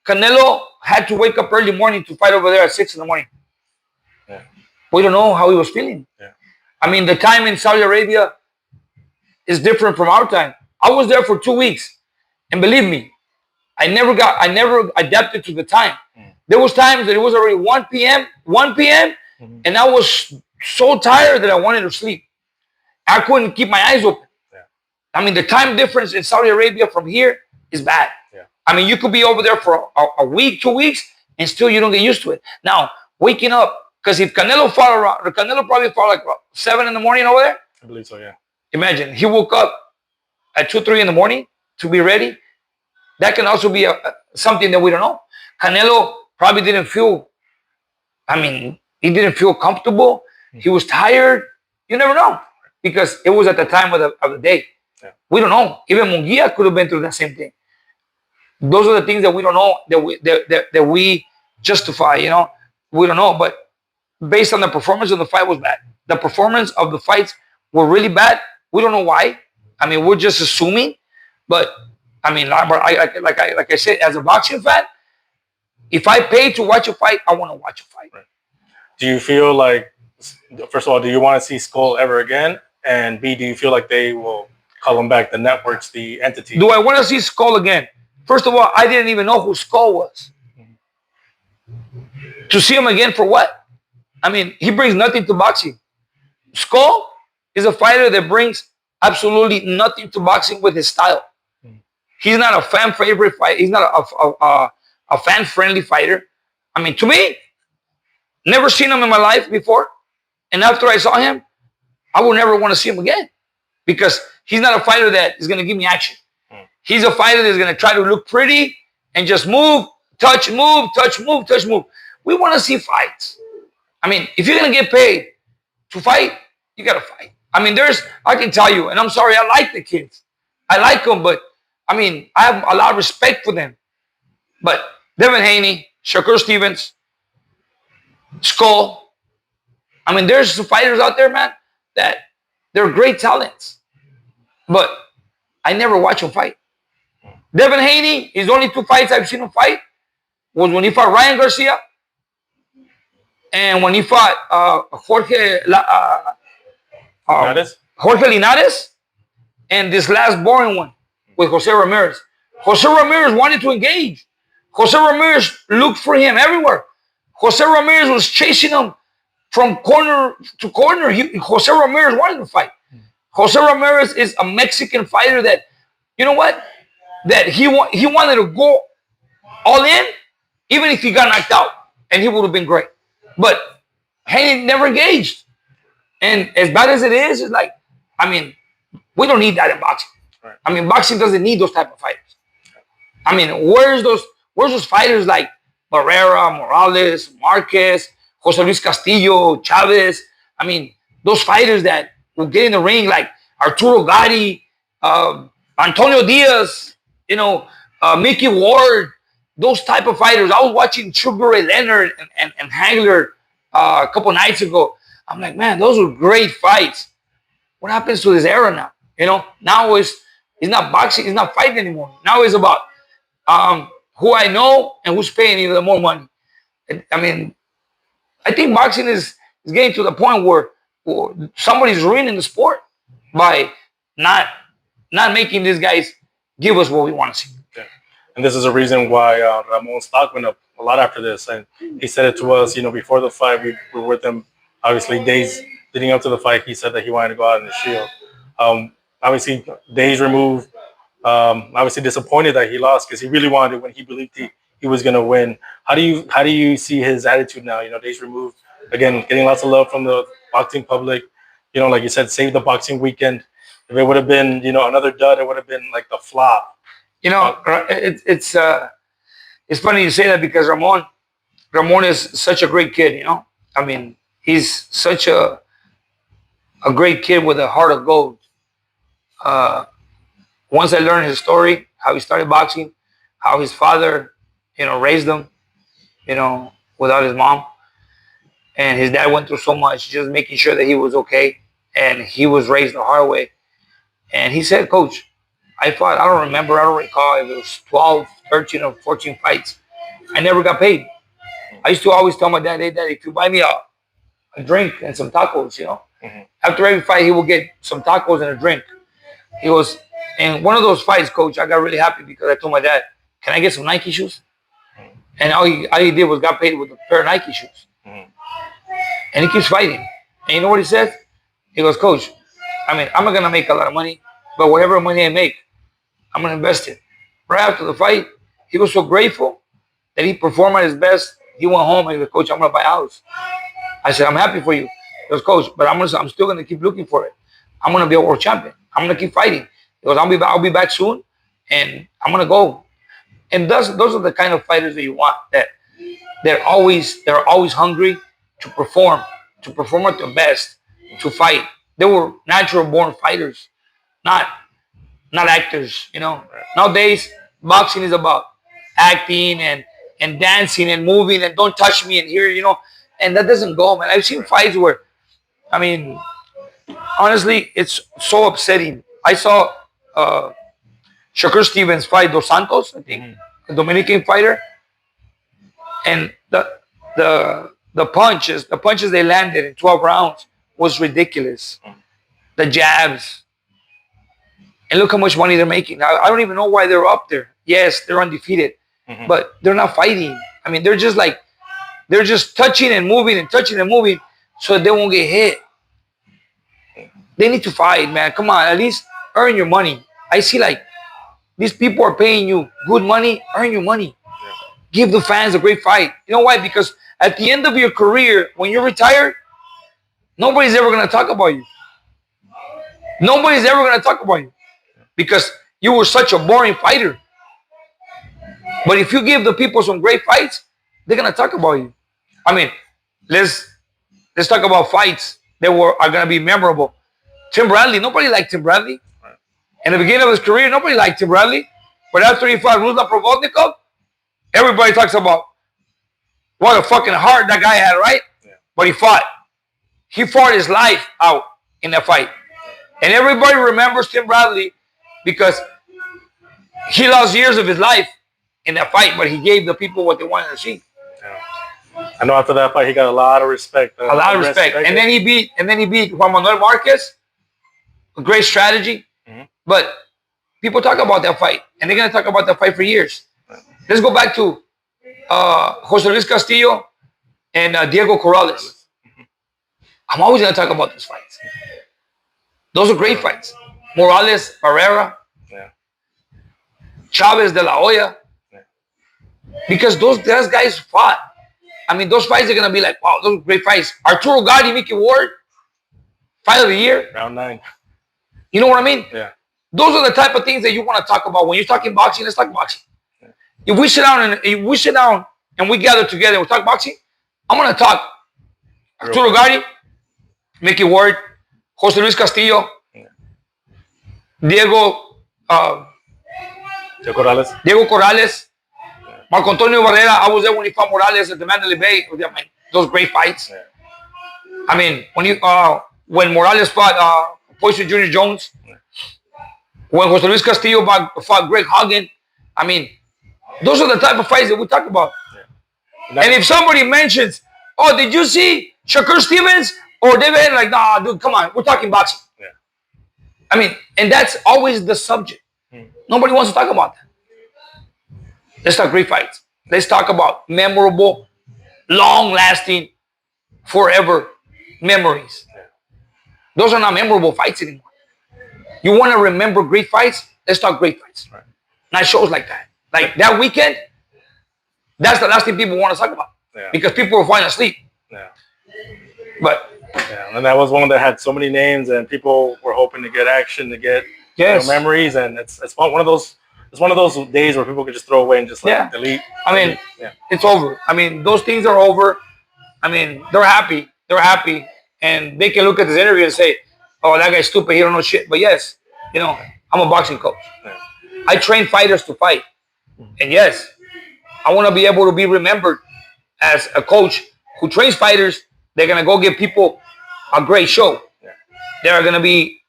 Canelo had to wake up early morning to fight over there at 6 in the morning. Yeah. We don't know how he was feeling. Yeah. I mean, the time in Saudi Arabia is different from our time. I was there for 2 weeks, and believe me, I never adapted to the time. There was times that it was already 1 p.m., and I was so tired that I wanted to sleep. I couldn't keep my eyes open. Yeah. I mean, the time difference in Saudi Arabia from here is bad. Yeah. I mean, you could be over there for a week, 2 weeks, and still you don't get used to it. Now, waking up, because if Canelo probably fought like 7 in the morning over there. I believe so, yeah. Imagine, he woke up at 2, 3 in the morning to be ready. That can also be something that we don't know. Canelo probably didn't feel, he didn't feel comfortable. He was tired. You never know, because it was at the time of the day. Yeah. We don't know. Even Munguia could have been through that same thing. Those are the things that we don't know, that we justify, We don't know, but based on the performance of the fight was bad. The performance of the fights were really bad. We don't know why. I mean, we're just assuming, but I mean, like I said, as a boxing fan, if I pay to watch a fight, I want to watch a fight. Right. Do you feel like, first of all, do you want to see Scull ever again? And B, do you feel like they will call him back, the networks, the entity? Do I want to see Scull again? First of all, I didn't even know who Scull was. To see him again for what? I mean, he brings nothing to boxing. Scull is a fighter that brings absolutely nothing to boxing with his style. He's not a fan favorite fighter. He's not a fan friendly fighter. I mean, to me, never seen him in my life before. And after I saw him, I will never want to see him again, because he's not a fighter that is going to give me action. He's a fighter that's going to try to look pretty and just move, touch, move, touch, move, touch, move. We want to see fights. I mean, if you're going to get paid to fight, you got to fight. I mean, I can tell you, and I'm sorry, I like the kids. I like them, but I mean, I have a lot of respect for them. But Devin Haney, Shakur Stevenson, Scull, I mean, there's some fighters out there, man, that they're great talents. But I never watch them fight. Devin Haney, his only 2 fights I've seen him fight was when he fought Ryan Garcia and when he fought Jorge Linares, and this last boring one with Jose Ramirez. Jose Ramirez wanted to engage. Jose Ramirez looked for him everywhere. Jose Ramirez was chasing him from corner to corner. Jose Ramirez wanted to fight. Jose Ramirez is a Mexican fighter that, you know what? That he wanted to go all in, even if he got knocked out, and he would have been great. But Haney never engaged. And as bad as it is, it's like, I mean, we don't need that in boxing. Right. I mean, boxing doesn't need those type of fighters. I mean, where's those fighters like Barrera, Morales, Marquez, Jose Luis Castillo, Chavez? I mean, those fighters that will get in the ring like Arturo Gatti, Antonio Diaz, Mickey Ward, those type of fighters. I was watching Sugar Ray Leonard and Hagler a couple nights ago. I'm like, man, those were great fights. What happens to this era now? Now he's not boxing, he's not fighting anymore. Now it's about who I know and who's paying even more money. I mean, I think boxing is getting to the point where somebody's ruining the sport by not making these guys give us what we want to see. Yeah. And this is a reason why Ramon's stock went up a lot after this. And he said it to us, before the fight. We were with him, obviously, days leading up to the fight. He said that he wanted to go out in the Shield. Obviously, days removed. Obviously disappointed that he lost, because he really wanted it when he believed he was going to win. How do you see his attitude now? Days removed. Again, getting lots of love from the boxing public. Like you said, save the boxing weekend. If it would have been, another dud, it would have been like the flop. It's funny you say that, because Ramon is such a great kid. I mean, he's such a great kid with a heart of gold. Once I learned his story, how he started boxing, how his father, raised him, without his mom, and his dad went through so much, just making sure that he was okay, and he was raised the hard way. And he said, Coach, I don't recall if it was 12, 13, or 14 fights. I never got paid. I used to always tell my dad, hey, Dad, if you buy me a drink and some tacos, after every fight, he will get some tacos and a drink. He goes, and one of those fights, Coach, I got really happy because I told my dad, can I get some Nike shoes? And all he did was got paid with a pair of Nike shoes. And he keeps fighting. And you know what he says? He goes, Coach, I mean, I'm not going to make a lot of money, but whatever money I make, I'm going to invest it. Right after the fight, he was so grateful that he performed at his best. He went home and he goes, Coach, I'm going to buy a house. I said, I'm happy for you. He goes, Coach, but I'm still going to keep looking for it. I'm going to be a world champion. I'm going to keep fighting. He goes, I'll be back soon, and I'm going to go. And those are the kind of fighters that you want, that they're always hungry to perform at their best, to fight. They were natural born fighters, not actors. Nowadays, boxing is about acting and dancing and moving and don't touch me and here, and that doesn't go, man. I've seen fights where, I mean, honestly, it's so upsetting. I saw Shakur Stevens fight Dos Santos, I think, a Dominican fighter, and the punches they landed in 12 rounds was ridiculous. The jabs, and look how much money they're making. I don't even know why they're up there. Yes, they're undefeated, but they're not fighting. I mean, they're just touching and moving so that they won't get hit. They need to fight, man. Come on, at least earn your money. I see like these people are paying you good money. Earn your money. Give the fans a great fight. You know why? Because at the end of your career, when you're retired, nobody's ever going to talk about you. Nobody's ever going to talk about you because you were such a boring fighter. But if you give the people some great fights, they're going to talk about you. I mean, let's talk about fights that are going to be memorable. Tim Bradley, nobody liked Tim Bradley. In the beginning of his career, nobody liked Tim Bradley. But after he fought Ruslan Provodnikov, everybody talks about what a fucking heart that guy had, right? Yeah. But he fought. He fought his life out in that fight. And everybody remembers Tim Bradley because he lost years of his life in that fight, but he gave the people what they wanted to see. Yeah. I know after that fight, he got a lot of respect. A lot of respect. And then he beat Juan Manuel Marquez. A great strategy. But people talk about that fight, and they're going to talk about that fight for years. Let's go back to Jose Luis Castillo and Diego Corrales. I'm always going to talk about those fights. Those are great fights. Morales, Barrera, Chavez de la Hoya. Because those guys fought. I mean, those fights are going to be like, wow, those are great fights. Arturo Gatti, Mickey Ward, fight of the year. Round 9. You know what I mean? Yeah. Those are the type of things that you want to talk about. When you're talking boxing, let's talk boxing. Yeah. If we sit down and we gather together and we talk boxing, I'm going to talk Arturo Gatti, Mickey Ward, Jose Luis Castillo, Diego Corrales, Marco Antonio Barrera. I was there when he fought Morales at the Mandalay Bay. Those great fights. Yeah. I mean, when Morales fought Poison Junior Jones, when Jose Luis Castillo fought Greg Hagen, I mean, those are the type of fights that we talk about. Yeah. And if somebody mentions, oh, did you see Shakur Stevens or Devin? Like, nah, dude, come on, we're talking boxing. Yeah. I mean, and that's always the subject. Nobody wants to talk about that. Let's talk great fights. Let's talk about memorable, long-lasting, forever memories. Yeah. Those are not memorable fights anymore. You want to remember great fights? Let's talk great fights. Right. Not shows like that. Like that weekend, that's the last thing people want to talk about. Yeah. Because people were falling asleep. Yeah. But and that was one that had so many names, and people were hoping to get action, to get memories, and it's one of those. It's one of those days where people can just throw away and just delete. I mean, it's over. I mean, those things are over. I mean, they're happy. They're happy, and they can look at this interview and say, "Oh, that guy's stupid. He don't know shit." But yes, I'm a boxing coach. Yeah. I train fighters to fight, and yes, I want to be able to be remembered as a coach who trains fighters. They're gonna go give people a great show. Yeah. They're gonna be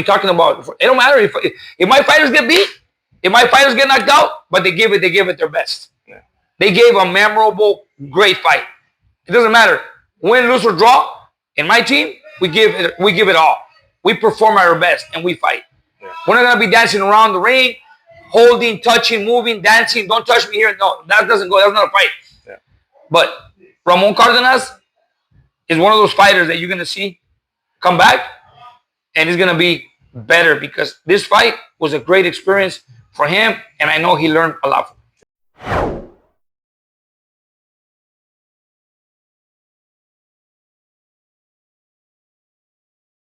talking about. It don't matter if my fighters get beat. If my fighters get knocked out, but they give it their best. Yeah. They gave a memorable, great fight. It doesn't matter win, lose, or draw. In my team, we give it all. We perform at our best and we fight. Yeah. We're not gonna be dancing around the ring, holding, touching, moving, dancing. Don't touch me here. No, that doesn't go. That's not a fight. Yeah. But Ramon Cardenas is one of those fighters that you're gonna see come back, and he's gonna be better because this fight was a great experience for him, and I know he learned a lot from it.